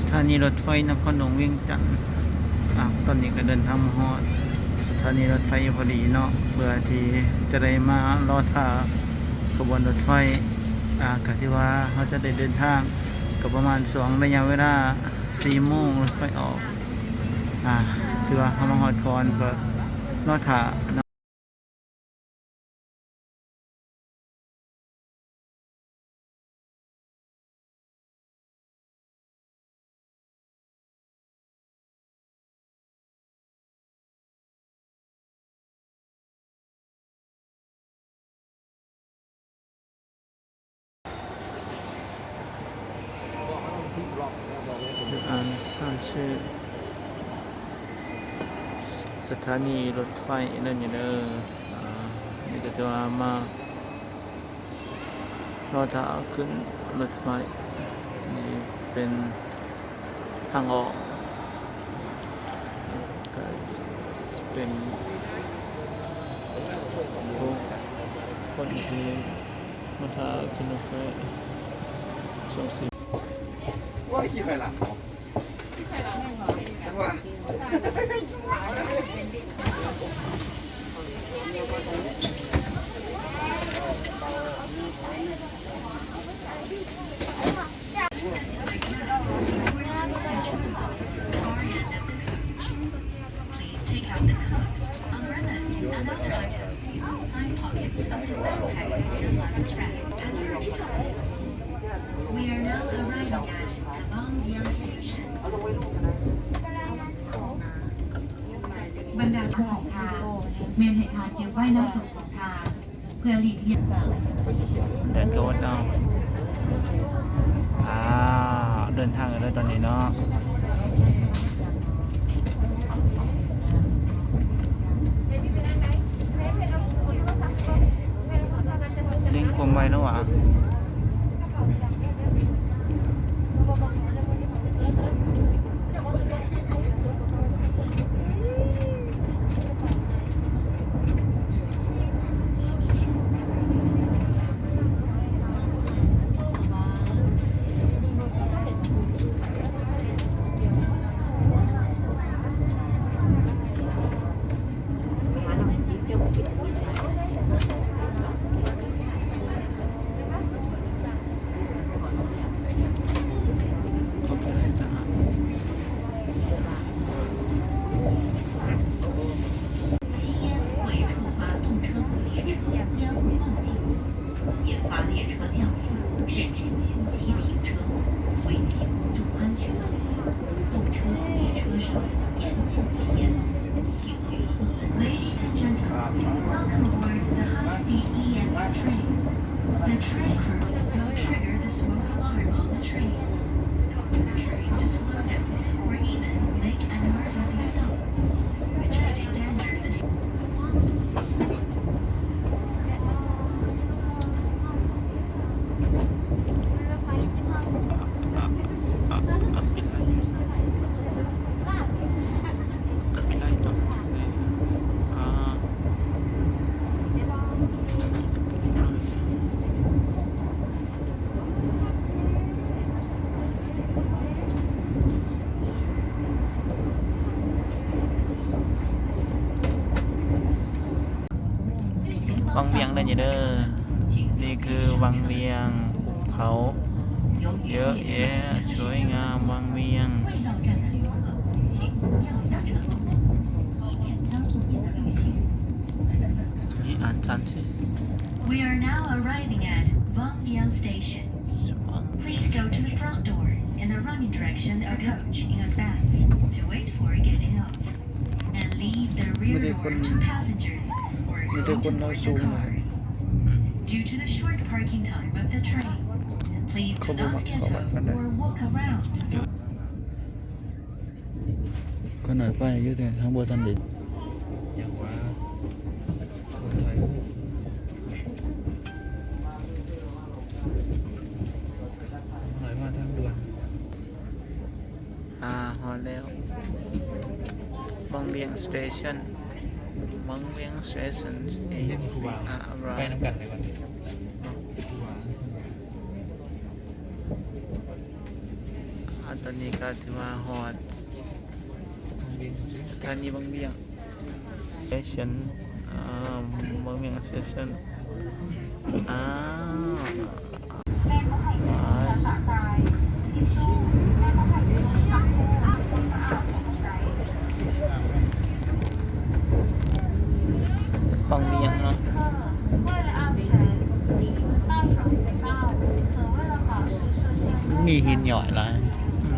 สถานีรถไฟนครหลวงเวียงจันทน์ตอนนี้ก็เดินทางมาฮอดสถานีรถไฟพอดีเนาะเพื่อที่จะได้มารอท่าขบวนรถไฟก็ที่ว่าเขาจะได้เดินทางก็ประมาณ2ระยะเวลา4 โมงรถไฟออกคือว่าเขามาฮอดก่อนเพื่อรอท่าสร้างชื่อสถานีรถไฟนั่นอยู่เด้อนี่ก็จะว่ามารอท่าขึ้นรถไฟนี่เป็นทางออกก็เป็นคนที่รอท่าขึ้นรถไฟส่งสิว่ากี่ไฟหลังว่า We are now arriving at Bangyang Station. บรรดาผู้ของทางเมียนเหตุการณ์เกี่ยวไว้น้ำตกของทางเพื่อหลีกเลี่ยง เดินโดดเอาเดินทางกันเลยตอนนี้เนาะลิงคมไว้แล้ววะ引发列车降速，甚至紧急停车，危及公众安全。动车组列车上严禁吸烟，行于鹤门。Ladies and gentlemen, welcome aboard the high-speed EMU train. The train crew will trigger the smoke alarm on the train, causing the train to slow down or even make an emergency stop, which could endanger theวังเวียงได้ยังเด้อนี่คือวังเวียงภูเขาเยอะแยะสวยงามวังเวียง未到站的旅客，请不要下车候补，以免耽误您的旅行。นี่อ่านชันสิ We are now arriving at Bangyang Station. Please go to the front door in the running direction of coach in advance to wait for getting off, and leave the rear door to passengers or go to board the car. Due to the short parking time of the train, please do not get off or walk around. ก็หน่อยไปยืดเลยทั้งบนทันดิอย่างว่าหน่อยมาทางด่วนฮอลแล้วบางเวียงสเตชันบางเวียงสเตชันไปน้ำกันเลยวัน ตอนนี้ก็ถือว่าฮอดสถานีบางเวียงสเตชันบางเวียงสเตชันบางเวียงเนาะมีหินหย่อยละ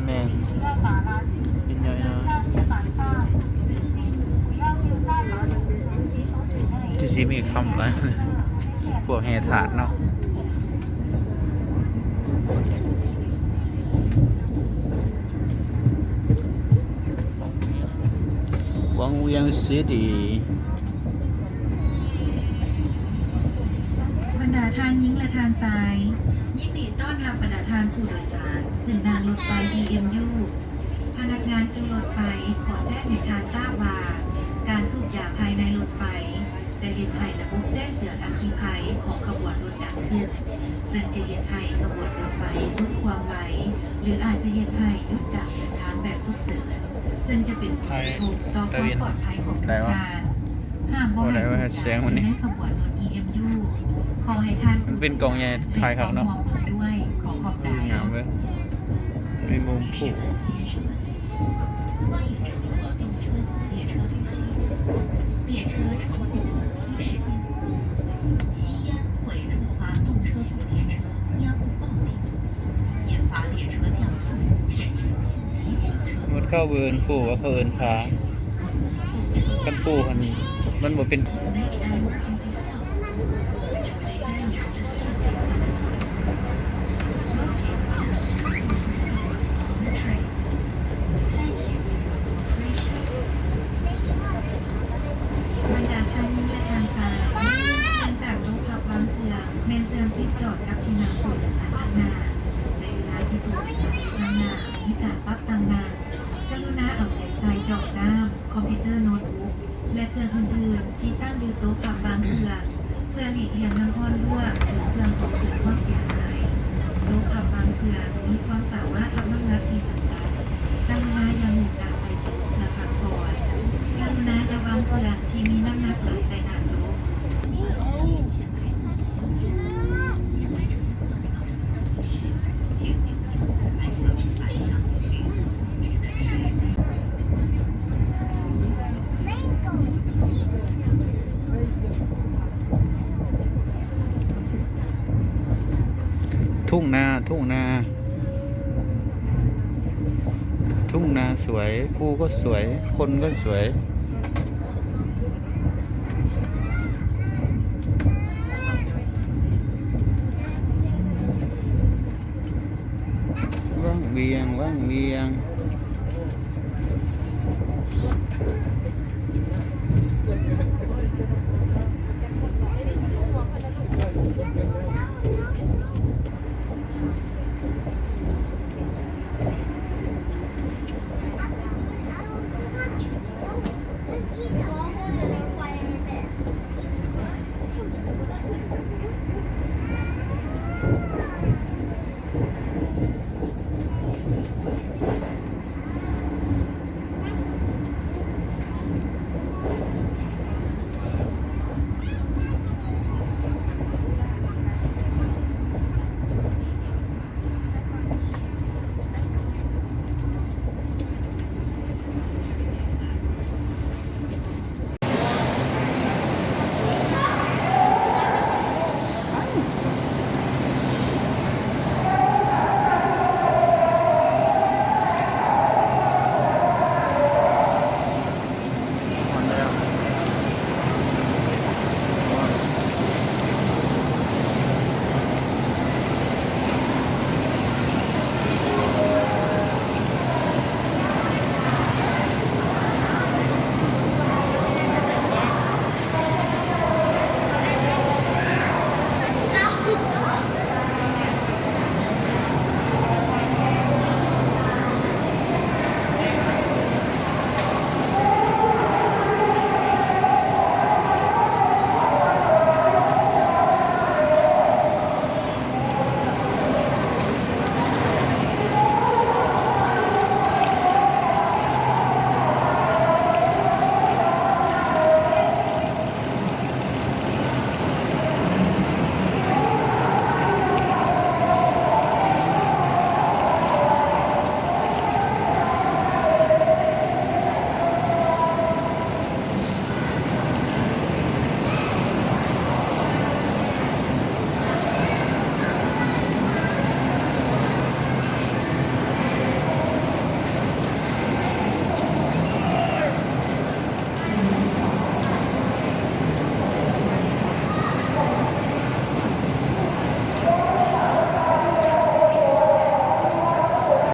แม่นหินหย่อยเนาะที่ซีมีคำละพวกแห่ถาดเนาะวังเวียงซิตี้ บรรดาทานหญิงและทานชายยินดีต้อนรับบรรดาทานผู้โดยสารขึ้นนางรถไฟ EMU พนักงานจูงรถไฟขอแจ้งให้ทานทราบว่าการสูบยาภายในรถไฟจะเห็นให้ระบบแจ้งเตือนอัคคีภัยของขบวนรถดังขึ้นซึ่งจะเห็นให้ขบวนรถไฟลดความไวหรืออาจจะเห็นให้หยุดการเดินทางแบบฉุกเฉินซึ่งจะเป็นผลกระทบต่อความปลอดภัยของผู้โดยสารห้ามบ่ให้สูบยาในขบวนรถ EMU ขอให้ท่าน มันเป็นกล่องใหญ่ถ่ายข้างนอก ด้วยขอขอบใจ งามเว้ยมีมุมผูก 先生们，欢迎乘坐动车组列车旅行。列车乘务组提示您：吸烟会触发动车组列车烟雾报警，引发列车降速，甚至紧急停车。 มันเข้าเบิร์นผูกว่าเขาเอินขากันผูกมันบ่เป็น Make an emergency stop. Which would endanger the safety of the flight. Smoking is strictly prohibited on the train. Thank you for your cooperation. บรรดาทานหญิงและทานชายเนื่องจากรถขับบางเถื่อเมนเซียมติดจอดกับที่นั่งผู้โดยสารข้างหน้าในเวลาที่ผู้โดยสารข้างหน้ามีการปรับต่างงานกรุณาเอาใจใส่จอน้ำคอมพิวเตอร์โน้ตบุ๊กและเครื่องอื่นๆที่ตั้งอยู่โต๊ะขับบางเถื่อเพื่อหลีกเลี่ยงน้ำร้อนรั่วหรือเครื่องของเกิดความเสียหายโต๊ะขับบางเถื่อมีความสามารถรับน้ำหนักที่จำกัดกรุณาอย่าหมุนกางใส่โต๊ะเพื่อพักผ่อนกรุณาอย่าวางเครื่องที่มีน้ำหนักหลายใส่หน้าโต๊ะ 前排座的行人，前排乘客到乘坐地时，请留意后排座椅板上绿色纸的水。 ทุ่งนาทุ่งนาทุ่งนาสวยภูก็สวยคนก็สวยว่างเวียงว่างเวียง